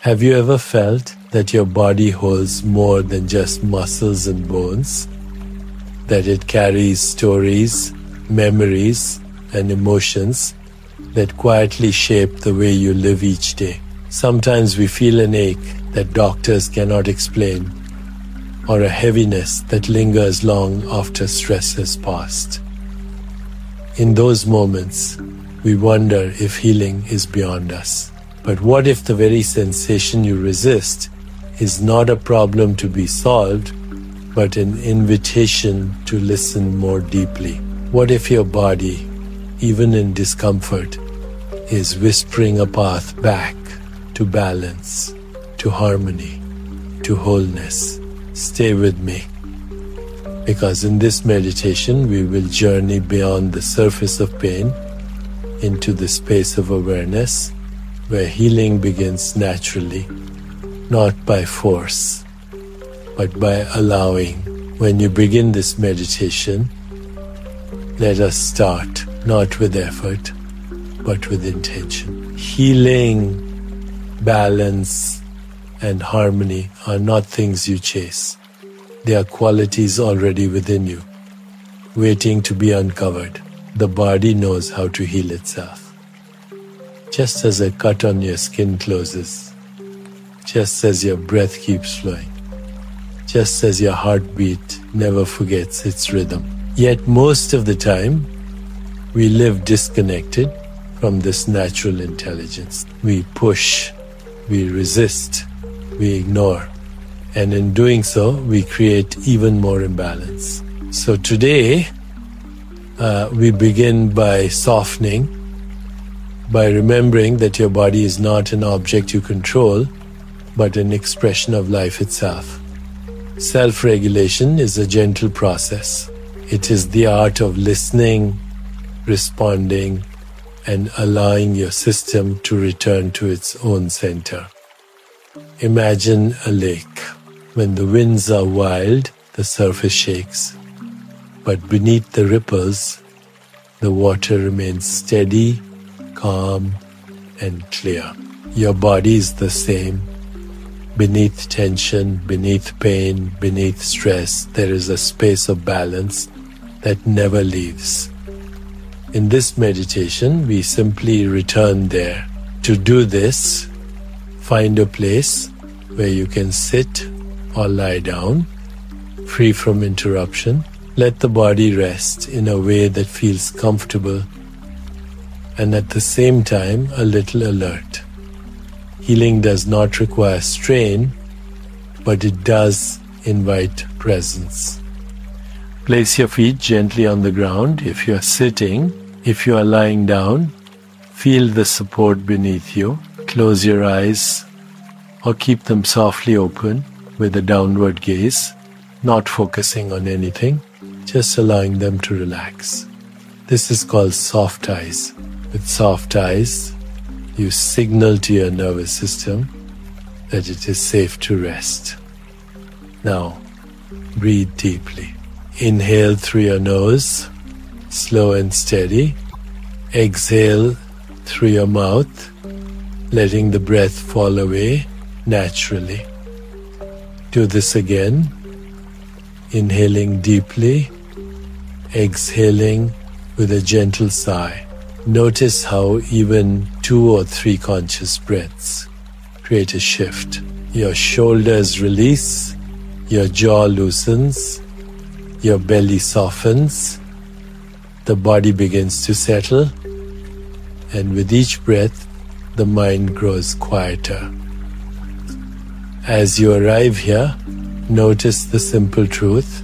Have you ever felt that your body holds more than just muscles and bones? That it carries stories, memories, and emotions that quietly shape the way you live each day? Sometimes we feel an ache that doctors cannot explain, or a heaviness that lingers long after stress has passed. In those moments, we wonder if healing is beyond us. But what if the very sensation you resist is not a problem to be solved, but an invitation to listen more deeply? What if your body, even in discomfort, is whispering a path back to balance, to harmony, to wholeness? Stay with me, because in this meditation we will journey beyond the surface of pain into the space of awareness, where healing begins naturally, not by force, but by allowing. When you begin this meditation, let us start not with effort, but with intention. Healing, balance, and harmony are not things you chase. They are qualities already within you, waiting to be uncovered. The body knows how to heal itself. Just as a cut on your skin closes, just as your breath keeps flowing, just as your heartbeat never forgets its rhythm. Yet most of the time, we live disconnected from this natural intelligence. We push, we resist, we ignore, and in doing so, we create even more imbalance. So today, we begin by softening, by remembering that your body is not an object you control, but an expression of life itself. Self-regulation is a gentle process. It is the art of listening, responding, and allowing your system to return to its own center. Imagine a lake. When the winds are wild, the surface shakes. But beneath the ripples, the water remains steady, calm, and clear. Your body is the same. Beneath tension, beneath pain, beneath stress, there is a space of balance that never leaves. In this meditation, we simply return there. To do this, find a place where you can sit or lie down, free from interruption. Let the body rest in a way that feels comfortable and at the same time a little alert. Healing does not require strain, but it does invite presence. Place your feet gently on the ground. If you are sitting, if you are lying down, feel the support beneath you. Close your eyes or keep them softly open with a downward gaze, not focusing on anything, just allowing them to relax. This is called soft eyes. With soft eyes, you signal to your nervous system that it is safe to rest. Now, breathe deeply. Inhale through your nose, slow and steady. Exhale through your mouth, letting the breath fall away naturally. Do this again. Inhaling deeply, exhaling with a gentle sigh. Notice how even 2 or 3 conscious breaths create a shift. Your shoulders release, your jaw loosens, your belly softens, the body begins to settle, and with each breath, the mind grows quieter. As you arrive here, notice the simple truth: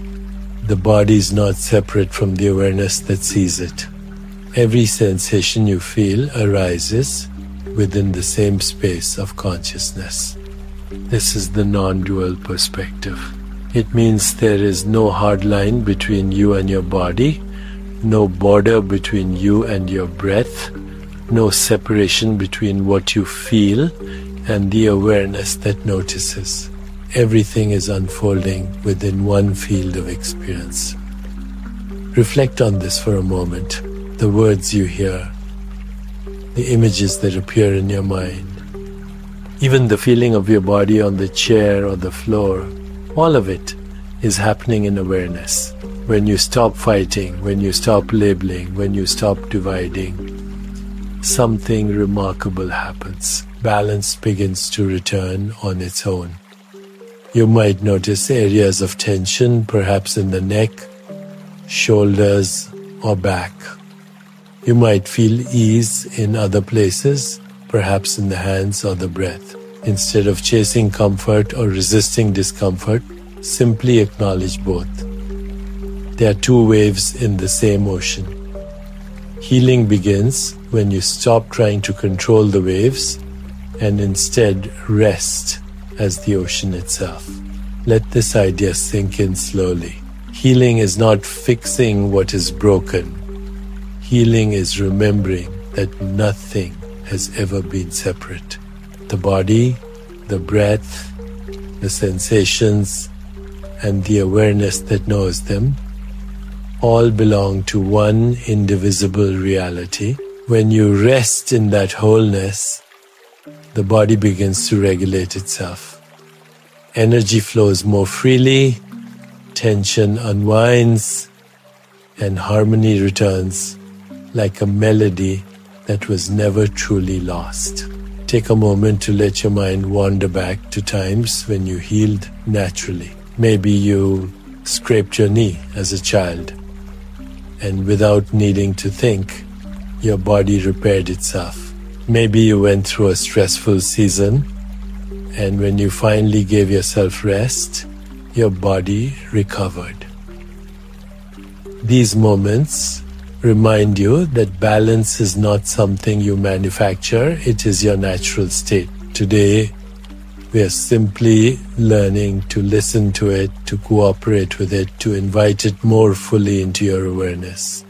the body is not separate from the awareness that sees it. Every sensation you feel arises within the same space of consciousness. This is the non-dual perspective. It means there is no hard line between you and your body, no border between you and your breath, no separation between what you feel and the awareness that notices. Everything is unfolding within one field of experience. Reflect on this for a moment. The words you hear, the images that appear in your mind, Even the feeling of your body on the chair or the floor, all of it is happening in awareness. When you stop fighting, when you stop labeling, when you stop dividing, something remarkable happens. Balance begins to return on its own. You might notice areas of tension, perhaps in the neck, shoulders, or back. You might feel ease in other places, perhaps in the hands or the breath. Instead of chasing comfort or resisting discomfort, simply acknowledge both. There are two waves in the same ocean. Healing begins when you stop trying to control the waves and instead rest as the ocean itself. Let this idea sink in slowly. Healing is not fixing what is broken. Healing is remembering that nothing has ever been separate. The body, the breath, the sensations, and the awareness that knows them all belong to one indivisible reality. When you rest in that wholeness, the body begins to regulate itself. Energy flows more freely, tension unwinds, and harmony returns like a melody that was never truly lost. Take a moment to let your mind wander back to times when you healed naturally. Maybe you scraped your knee as a child, and without needing to think, your body repaired itself. Maybe you went through a stressful season, and when you finally gave yourself rest, your body recovered. These moments remind you that balance is not something you manufacture, it is your natural state. Today, we are simply learning to listen to it, to cooperate with it, to invite it more fully into your awareness.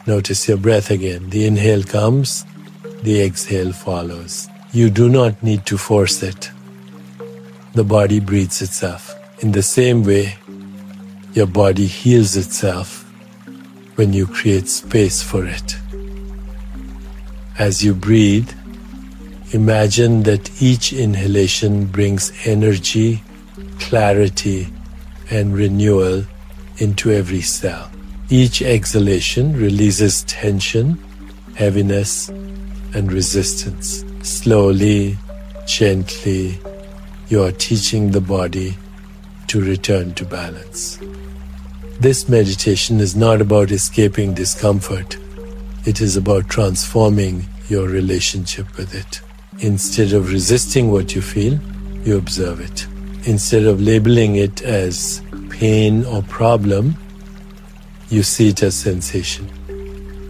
Notice your breath again. The inhale comes, the exhale follows. You do not need to force it. The body breathes itself. In the same way, your body heals itself when you create space for it. As you breathe, imagine that each inhalation brings energy, clarity, and renewal into every cell. Each exhalation releases tension, heaviness, and resistance. Slowly, gently, you are teaching the body to return to balance. This meditation is not about escaping discomfort. It is about transforming your relationship with it. Instead of resisting what you feel, you observe it. Instead of labeling it as pain or problem, you see it as sensation.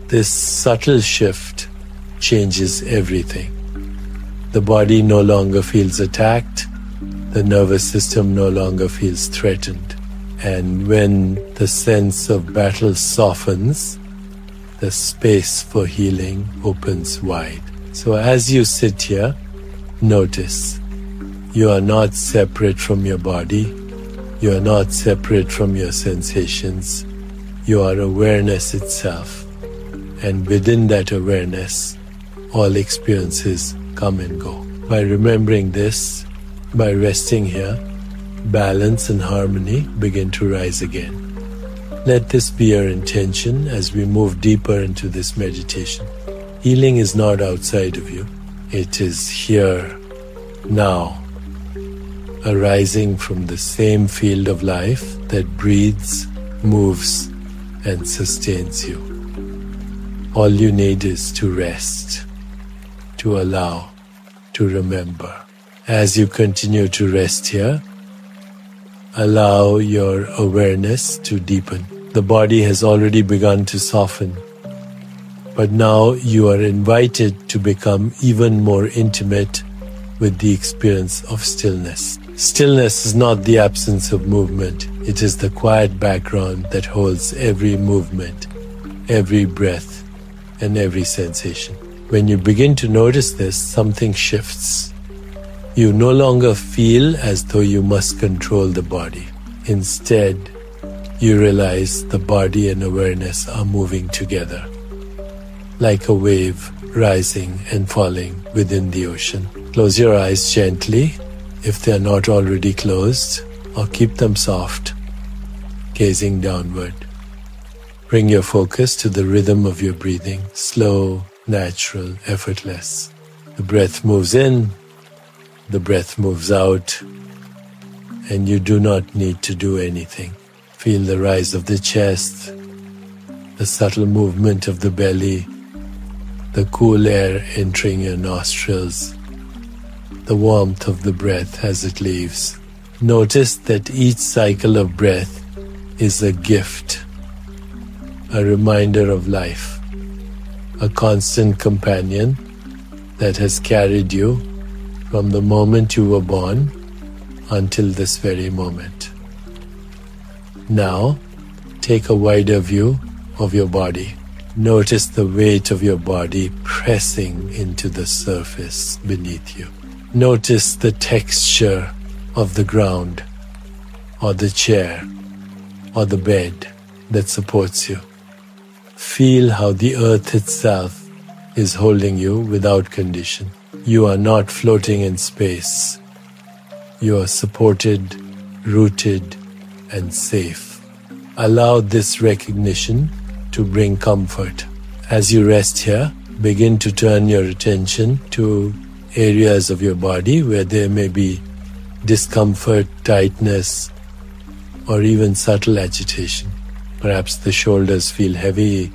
This subtle shift changes everything. The body no longer feels attacked. The nervous system no longer feels threatened. And when the sense of battle softens, the space for healing opens wide. So as you sit here, notice you are not separate from your body. You are not separate from your sensations. You are awareness itself. And within that awareness, all experiences come and go. By remembering this, by resting here, balance and harmony begin to rise again. Let this be your intention as we move deeper into this meditation. Healing is not outside of you. It is here, now, arising from the same field of life that breathes, moves, and sustains you. All you need is to rest, to allow, to remember. As you continue to rest here, allow your awareness to deepen. The body has already begun to soften, but now you are invited to become even more intimate with the experience of stillness. Stillness is not the absence of movement. It is the quiet background that holds every movement, every breath, and every sensation. When you begin to notice this, something shifts. You no longer feel as though you must control the body. Instead, you realize the body and awareness are moving together, like a wave rising and falling within the ocean. Close your eyes gently if they are not already closed, or keep them soft, gazing downward. Bring your focus to the rhythm of your breathing, slow, natural, effortless. The breath moves in, the breath moves out, and you do not need to do anything. Feel the rise of the chest, the subtle movement of the belly, the cool air entering your nostrils, the warmth of the breath as it leaves. Notice that each cycle of breath is a gift, a reminder of life, a constant companion that has carried you from the moment you were born until this very moment. Now, take a wider view of your body. Notice the weight of your body pressing into the surface beneath you. Notice the texture of the ground, or the chair, or the bed that supports you. Feel how the earth itself is holding you without condition. You are not floating in space. You are supported, rooted, and safe. Allow this recognition to bring comfort. As you rest here, begin to turn your attention to areas of your body where there may be discomfort, tightness, or even subtle agitation. Perhaps the shoulders feel heavy,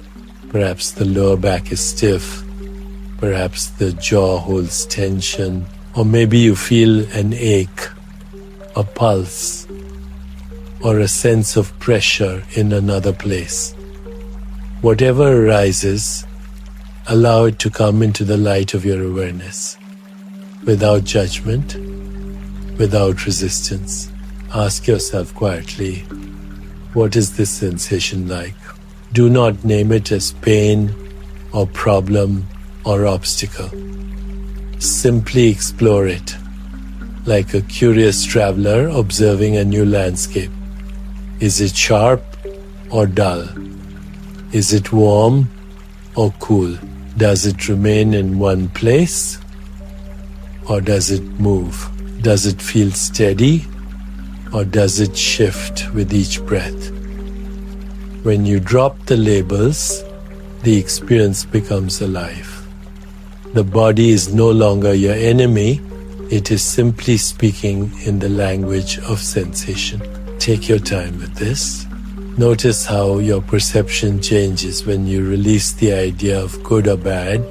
perhaps the lower back is stiff, perhaps the jaw holds tension, or maybe you feel an ache, a pulse, or a sense of pressure in another place. Whatever arises, allow it to come into the light of your awareness, without judgment, without resistance. Ask yourself quietly, what is this sensation like? Do not name it as pain or problem or obstacle. Simply explore it, like a curious traveler observing a new landscape. Is it sharp or dull? Is it warm or cool? Does it remain in one place or does it move? Does it feel steady or does it shift with each breath? When you drop the labels, the experience becomes alive. The body is no longer your enemy, it is simply speaking in the language of sensation. Take your time with this. Notice how your perception changes when you release the idea of good or bad,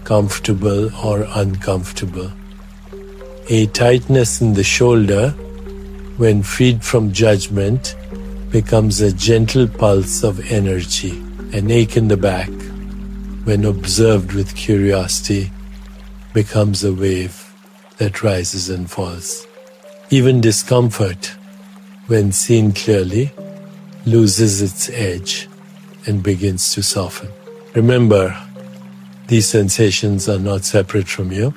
comfortable or uncomfortable. A tightness in the shoulder, when freed from judgment, becomes a gentle pulse of energy. An ache in the back, when observed with curiosity, becomes a wave that rises and falls. Even discomfort, when seen clearly, loses its edge and begins to soften. Remember, these sensations are not separate from you.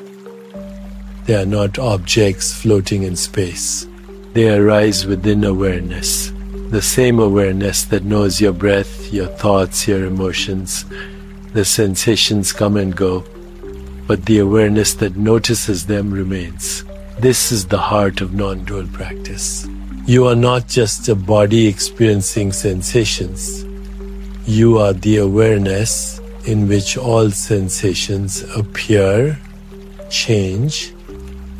They are not objects floating in space. They arise within awareness, the same awareness that knows your breath, your thoughts, your emotions. The sensations come and go, but the awareness that notices them remains. This is the heart of non-dual practice. You are not just a body experiencing sensations. You are the awareness in which all sensations appear, change,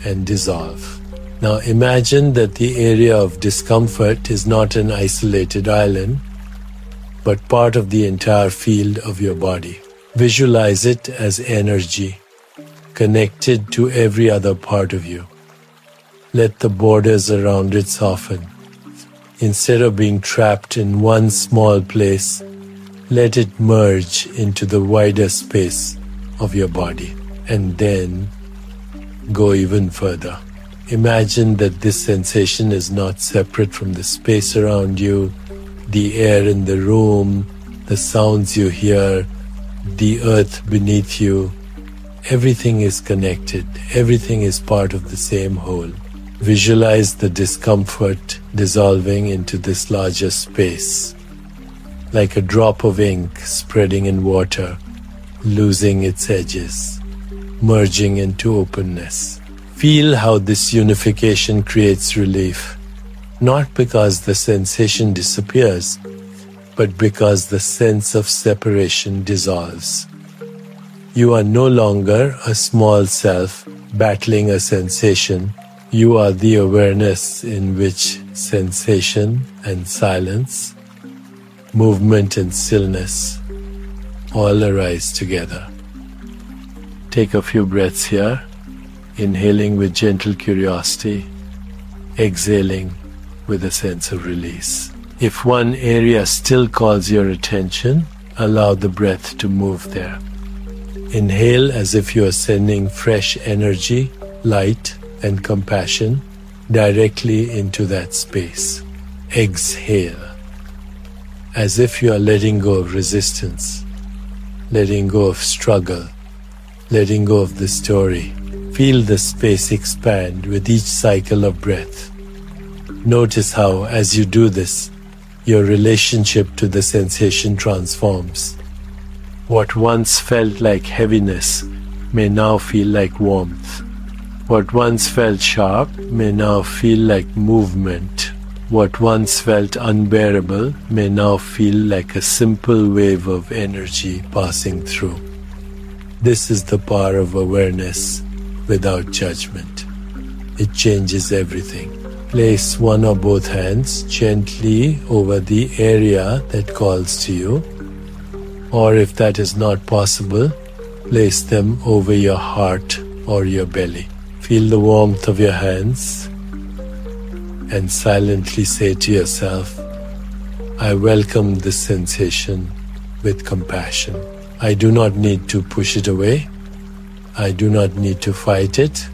and dissolve. Now imagine that the area of discomfort is not an isolated island, but part of the entire field of your body. Visualize it as energy, connected to every other part of you. Let the borders around it soften. Instead of being trapped in one small place, let it merge into the wider space of your body, and then go even further. Imagine that this sensation is not separate from the space around you, the air in the room, the sounds you hear, the earth beneath you. Everything is connected. Everything is part of the same whole. Visualize the discomfort dissolving into this larger space, like a drop of ink spreading in water, losing its edges, merging into openness. Feel how this unification creates relief, not because the sensation disappears, but because the sense of separation dissolves. You are no longer a small self battling a sensation. You are the awareness in which sensation and silence, movement and stillness all arise together. Take a few breaths here, inhaling with gentle curiosity, exhaling with a sense of release. If one area still calls your attention, allow the breath to move there. Inhale as if you are sending fresh energy, light, and compassion directly into that space. Exhale as if you are letting go of resistance, letting go of struggle, letting go of the story. Feel the space expand with each cycle of breath. Notice how, as you do this, your relationship to the sensation transforms. What once felt like heaviness may now feel like warmth. What once felt sharp may now feel like movement. What once felt unbearable may now feel like a simple wave of energy passing through. This is the power of awareness without judgment. It changes everything. Place one or both hands gently over the area that calls to you, or if that is not possible, place them over your heart or your belly. Feel the warmth of your hands and silently say to yourself, I welcome this sensation with compassion. I do not need to push it away. I do not need to fight it.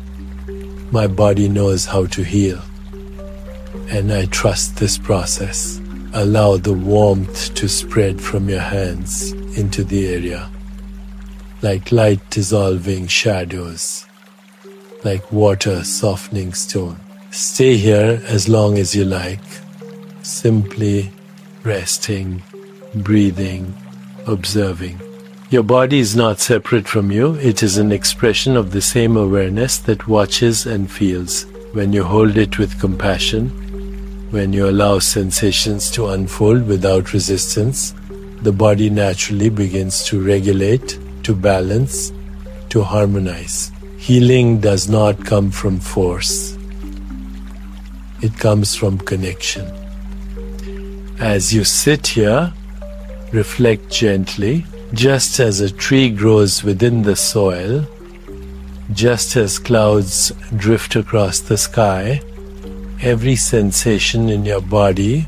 My body knows how to heal. And I trust this process. Allow the warmth to spread from your hands into the area, like light dissolving shadows, like water softening stone. Stay here as long as you like, simply resting, breathing, observing. Your body is not separate from you. It is an expression of the same awareness that watches and feels. When you hold it with compassion, when you allow sensations to unfold without resistance, the body naturally begins to regulate, to balance, to harmonize. Healing does not come from force. It comes from connection. As you sit here, reflect gently. Just as a tree grows within the soil, just as clouds drift across the sky, every sensation in your body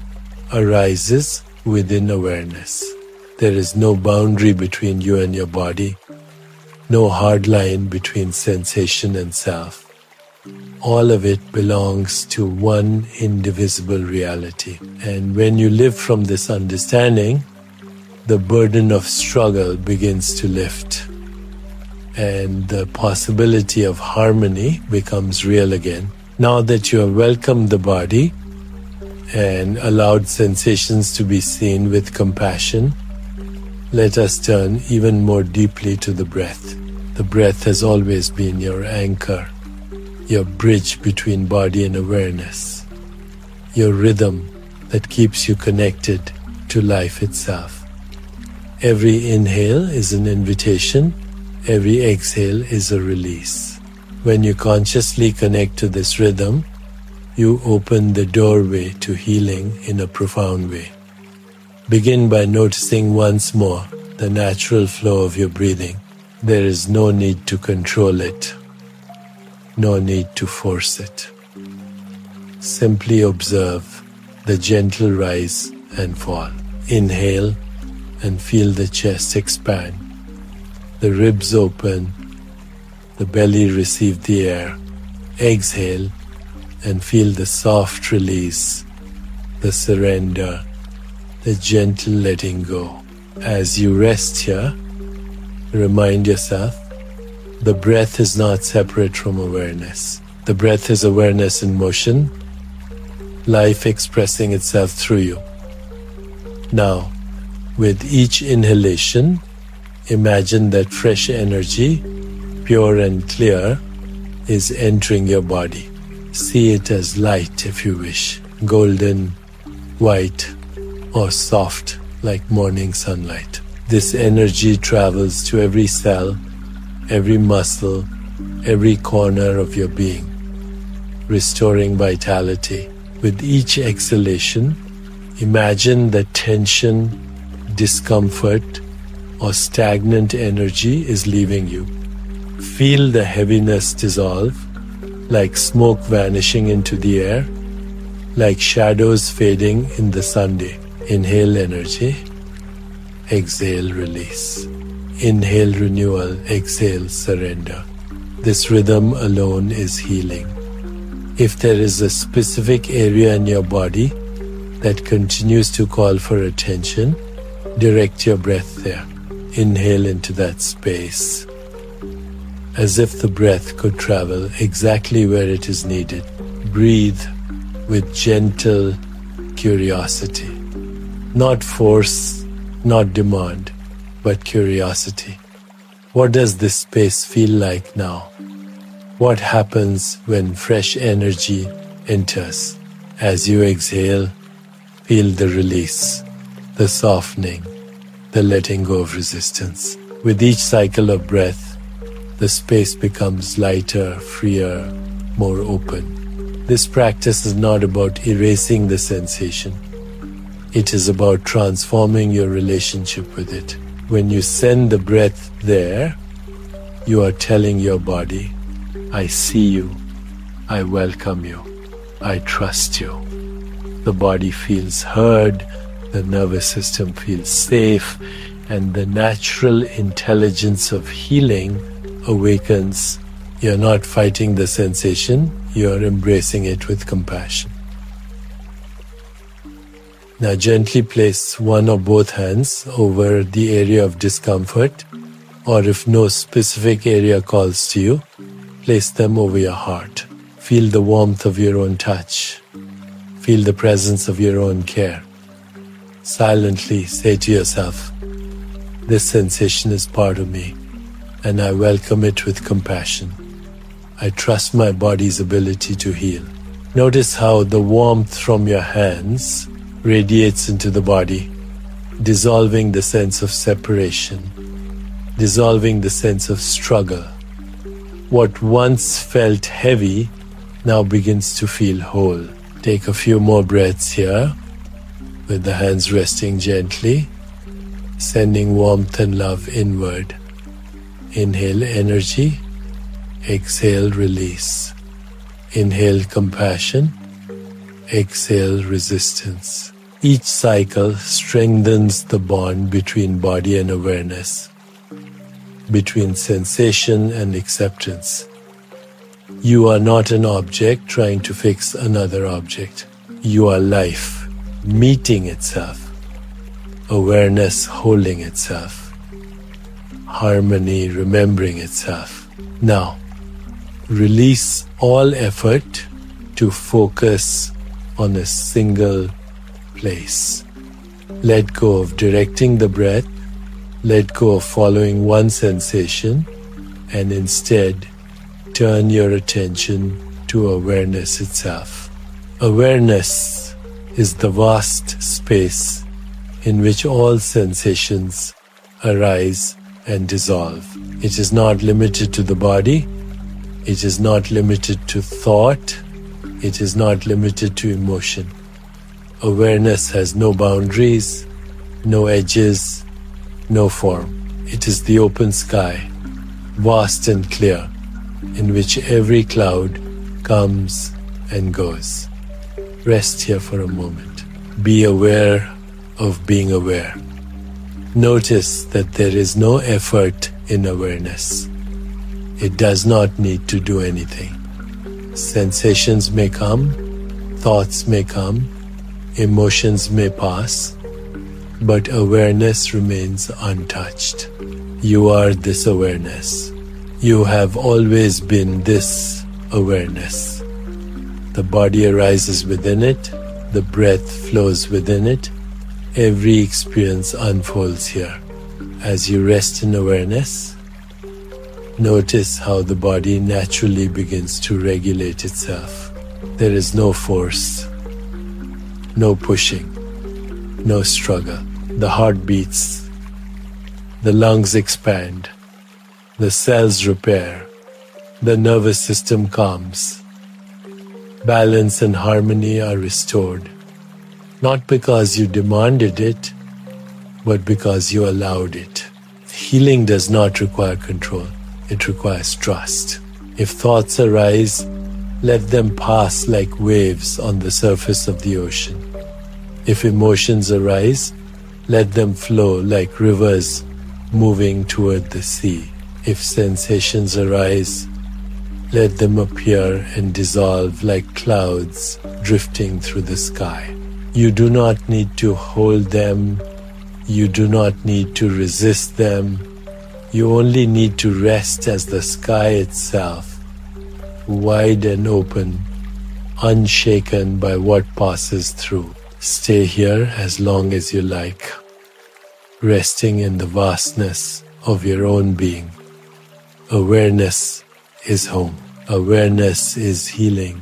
arises within awareness. There is no boundary between you and your body, no hard line between sensation and self. All of it belongs to one indivisible reality. And when you live from this understanding, the burden of struggle begins to lift, and the possibility of harmony becomes real again. Now that you have welcomed the body and allowed sensations to be seen with compassion, let us turn even more deeply to the breath. The breath has always been your anchor, your bridge between body and awareness, your rhythm that keeps you connected to life itself. Every inhale is an invitation, every exhale is a release. When you consciously connect to this rhythm, you open the doorway to healing in a profound way. Begin by noticing once more the natural flow of your breathing. There is no need to control it, no need to force it. Simply observe the gentle rise and fall. Inhale and feel the chest expand, the ribs open, the belly receive the air. Exhale and feel the soft release, the surrender, the gentle letting go. As you rest here, remind yourself, the breath is not separate from awareness. The breath is awareness in motion, life expressing itself through you. Now, with each inhalation, imagine that fresh energy, pure and clear, is entering your body. See it as light if you wish, golden, white, or soft like morning sunlight. This energy travels to every cell, every muscle, every corner of your being, restoring vitality. With each exhalation, imagine that tension, discomfort, or stagnant energy is leaving you. Feel the heaviness dissolve, like smoke vanishing into the air, like shadows fading in the sunday. Inhale energy, exhale release. Inhale renewal, exhale surrender. This rhythm alone is healing. If there is a specific area in your body that continues to call for attention, direct your breath there. Inhale into that space, as if the breath could travel exactly where it is needed. Breathe with gentle curiosity. Not force, not demand, but curiosity. What does this space feel like now? What happens when fresh energy enters? As you exhale, feel the release, the softening, the letting go of resistance. With each cycle of breath, the space becomes lighter, freer, more open. This practice is not about erasing the sensation. It is about transforming your relationship with it. When you send the breath there, you are telling your body, I see you, I welcome you, I trust you. The body feels heard, the nervous system feels safe, and the natural intelligence of healing awakens. You're not fighting the sensation, you're embracing it with compassion. Now gently place one or both hands over the area of discomfort, or if no specific area calls to you, place them over your heart. Feel the warmth of your own touch. Feel the presence of your own care. Silently say to yourself, this sensation is part of me, and I welcome it with compassion. I trust my body's ability to heal. Notice how the warmth from your hands radiates into the body, dissolving the sense of separation, dissolving the sense of struggle. What once felt heavy now begins to feel whole. Take a few more breaths here, with the hands resting gently, sending warmth and love inward. Inhale energy, exhale release. Inhale compassion, exhale resistance. Each cycle strengthens the bond between body and awareness, between sensation and acceptance. You are not an object trying to fix another object. You are life meeting itself, awareness holding itself, harmony remembering itself. Now, release all effort to focus on a single place. Let go of directing the breath, let go of following one sensation, and instead turn your attention to awareness itself. Awareness is the vast space in which all sensations arise and dissolve. It is not limited to the body, it is not limited to thought, it is not limited to emotion. Awareness has no boundaries, no edges, no form. It is the open sky, vast and clear, in which every cloud comes and goes. Rest here for a moment. Be aware of being aware. Notice that there is no effort in awareness. It does not need to do anything. Sensations may come, thoughts may come, emotions may pass, but awareness remains untouched. You are this awareness. You have always been this awareness. The body arises within it, the breath flows within it, every experience unfolds here. As you rest in awareness, Notice how the body naturally begins to regulate itself. There is no force, no pushing, no struggle. The heart beats, the lungs expand, the cells repair, the nervous system calms. Balance and harmony are restored, not because you demanded it, but because you allowed it. Healing does not require control. It requires trust. If thoughts arise, let them pass like waves on the surface of the ocean. If emotions arise, let them flow like rivers moving toward the sea. If sensations arise, let them appear and dissolve like clouds drifting through the sky. You do not need to hold them. You do not need to resist them. You only need to rest as the sky itself, wide and open, unshaken by what passes through. Stay here as long as you like, resting in the vastness of your own being. Awareness is home. Awareness is healing.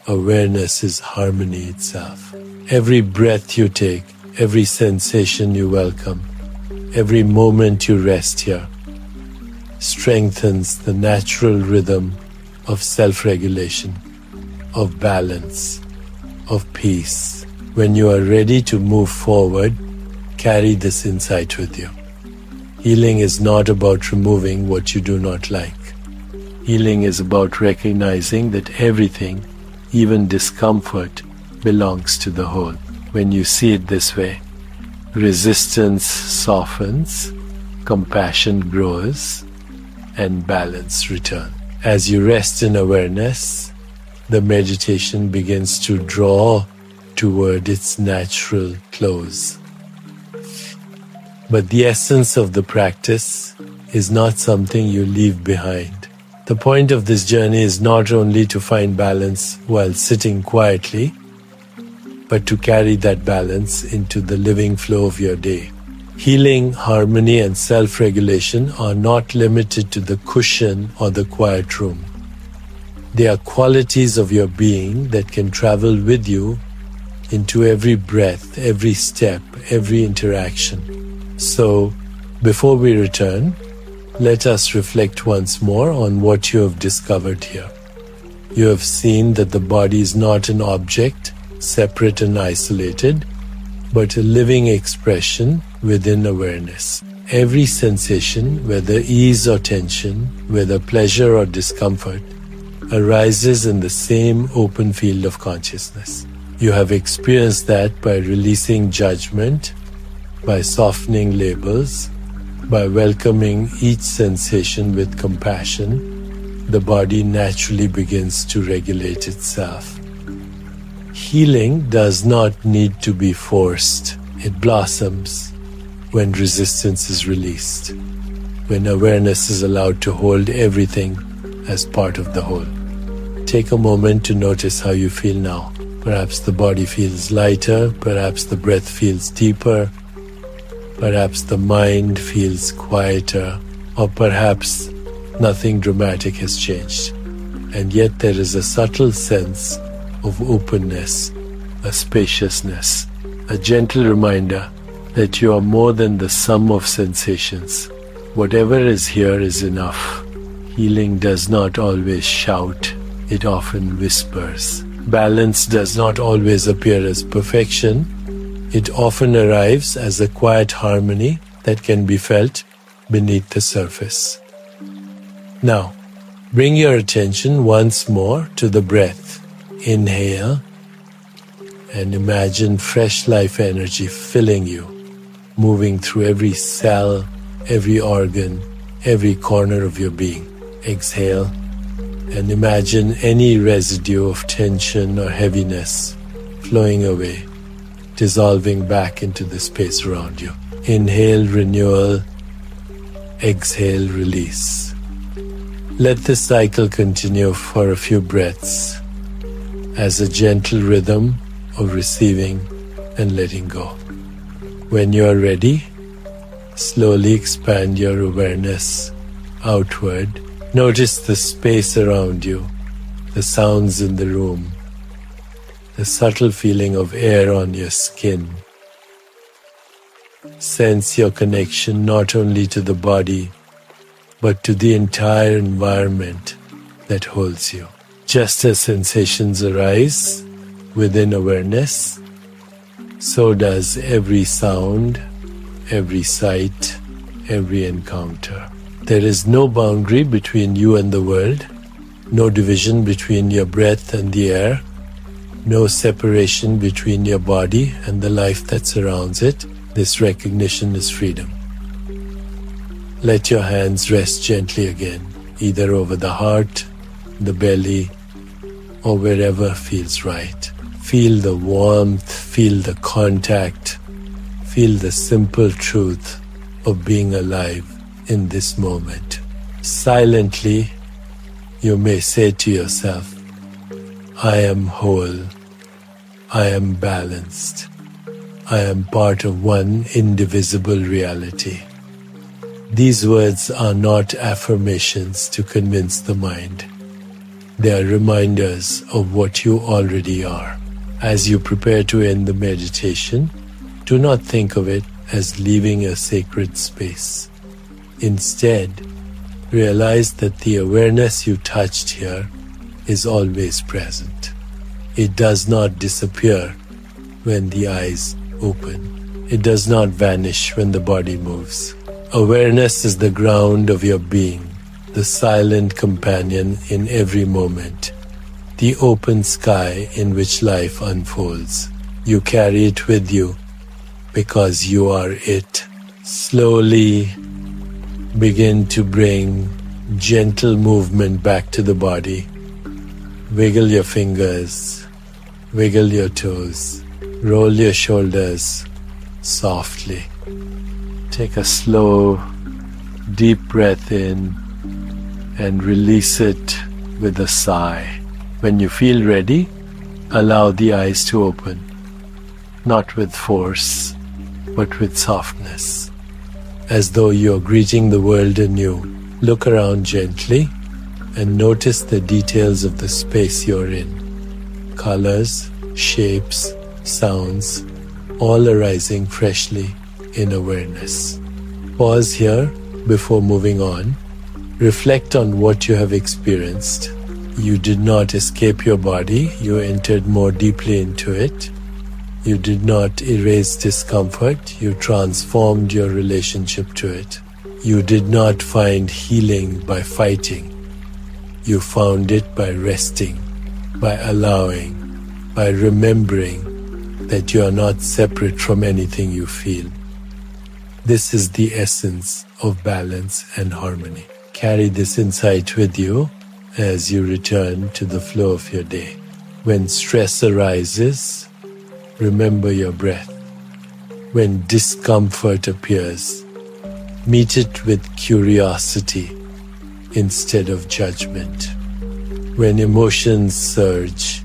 Awareness is harmony itself. Every breath you take, every sensation you welcome, every moment you rest here strengthens the natural rhythm of self-regulation, of balance, of peace. When you are ready to move forward, carry this insight with you. Healing is not about removing what you do not like. Healing is about recognizing that everything, even discomfort, belongs to the whole. When you see it this way, resistance softens, compassion grows, and balance returns. As you rest in awareness, the meditation begins to draw toward its natural close. But the essence of the practice is not something you leave behind. The point of this journey is not only to find balance while sitting quietly, but to carry that balance into the living flow of your day. Healing, harmony, and self-regulation are not limited to the cushion or the quiet room. They are qualities of your being that can travel with you into every breath, every step, every interaction. So, before we return, let us reflect once more on what you have discovered here. You have seen that the body is not an object, separate and isolated, but a living expression within awareness. Every sensation, whether ease or tension, whether pleasure or discomfort, arises in the same open field of consciousness. You have experienced that by releasing judgment, by softening labels, by welcoming each sensation with compassion. The body naturally begins to regulate itself. Healing does not need to be forced. It blossoms when resistance is released, when awareness is allowed to hold everything as part of the whole. Take a moment to notice how you feel now. Perhaps the body feels lighter, perhaps the breath feels deeper, perhaps the mind feels quieter, or perhaps nothing dramatic has changed. And yet there is a subtle sense of openness, a spaciousness, a gentle reminder that you are more than the sum of sensations. Whatever is here is enough. Healing does not always shout, it often whispers. Balance does not always appear as perfection. It often arrives as a quiet harmony that can be felt beneath the surface. Now, bring your attention once more to the breath. Inhale and imagine fresh life energy filling you, moving through every cell, every organ, every corner of your being. Exhale and imagine any residue of tension or heaviness flowing away, dissolving back into the space around you. Inhale, renewal. Exhale, release. Let this cycle continue for a few breaths as a gentle rhythm of receiving and letting go. When you are ready, slowly expand your awareness outward. Notice the space around you, the sounds in the room, the subtle feeling of air on your skin. Sense your connection not only to the body, but to the entire environment that holds you. Just as sensations arise within awareness, so does every sound, every sight, every encounter. There is no boundary between you and the world, no division between your breath and the air, no separation between your body and the life that surrounds it. This recognition is freedom. Let your hands rest gently again, either over the heart, the belly, or wherever feels right. Feel the warmth, feel the contact, feel the simple truth of being alive in this moment. Silently, you may say to yourself, I am whole, I am balanced, I am part of one indivisible reality. These words are not affirmations to convince the mind. They are reminders of what you already are. As you prepare to end the meditation, do not think of it as leaving a sacred space. Instead, realize that the awareness you touched here is always present. It does not disappear when the eyes open. It does not vanish when the body moves. Awareness is the ground of your being, the silent companion in every moment, the open sky in which life unfolds. You carry it with you because you are it. Slowly begin to bring gentle movement back to the body. Wiggle your fingers, wiggle your toes, roll your shoulders softly. Take a slow, deep breath in and release it with a sigh. When you feel ready, allow the eyes to open, not with force, but with softness. As though you're greeting the world anew, look around gently and notice the details of the space you're in. Colors, shapes, sounds, all arising freshly in awareness. Pause here before moving on. Reflect on what you have experienced. You did not escape your body, you entered more deeply into it. You did not erase discomfort, you transformed your relationship to it. You did not find healing by fighting. You found it by resting, by allowing, by remembering that you are not separate from anything you feel. This is the essence of balance and harmony. Carry this insight with you as you return to the flow of your day. When stress arises, remember your breath. When discomfort appears, meet it with curiosity instead of judgment. When emotions surge,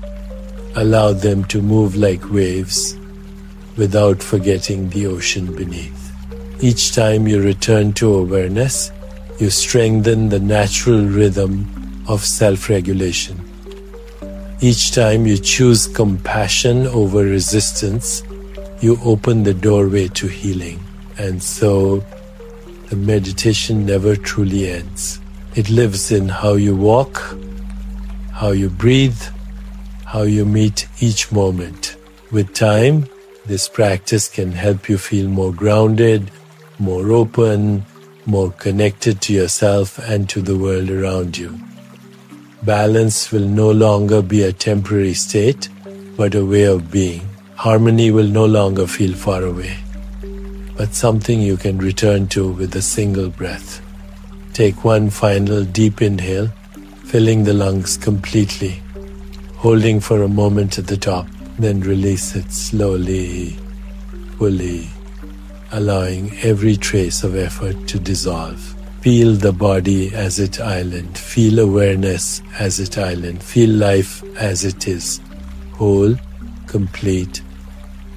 allow them to move like waves without forgetting the ocean beneath. Each time you return to awareness, you strengthen the natural rhythm of self-regulation. Each time you choose compassion over resistance, you open the doorway to healing. And so, the meditation never truly ends. It lives in how you walk, how you breathe, how you meet each moment. With time, this practice can help you feel more grounded, more open, more connected to yourself and to the world around you. Balance will no longer be a temporary state, but a way of being. Harmony will no longer feel far away, but something you can return to with a single breath. Take one final deep inhale, filling the lungs completely, holding for a moment at the top, then release it slowly, fully, allowing every trace of effort to dissolve. Feel the body as its island. Feel awareness as its island. Feel life as it is, whole, complete,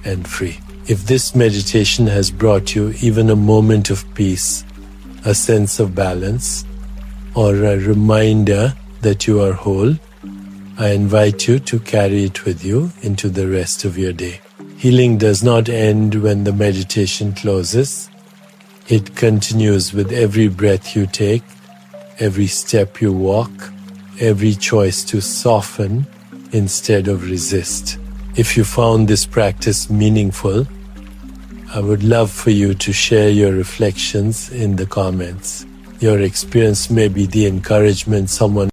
and free. If this meditation has brought you even a moment of peace, a sense of balance, or a reminder that you are whole, I invite you to carry it with you into the rest of your day. Healing does not end when the meditation closes. It continues with every breath you take, every step you walk, every choice to soften instead of resist. If you found this practice meaningful, I would love for you to share your reflections in the comments. Your experience may be the encouragement someone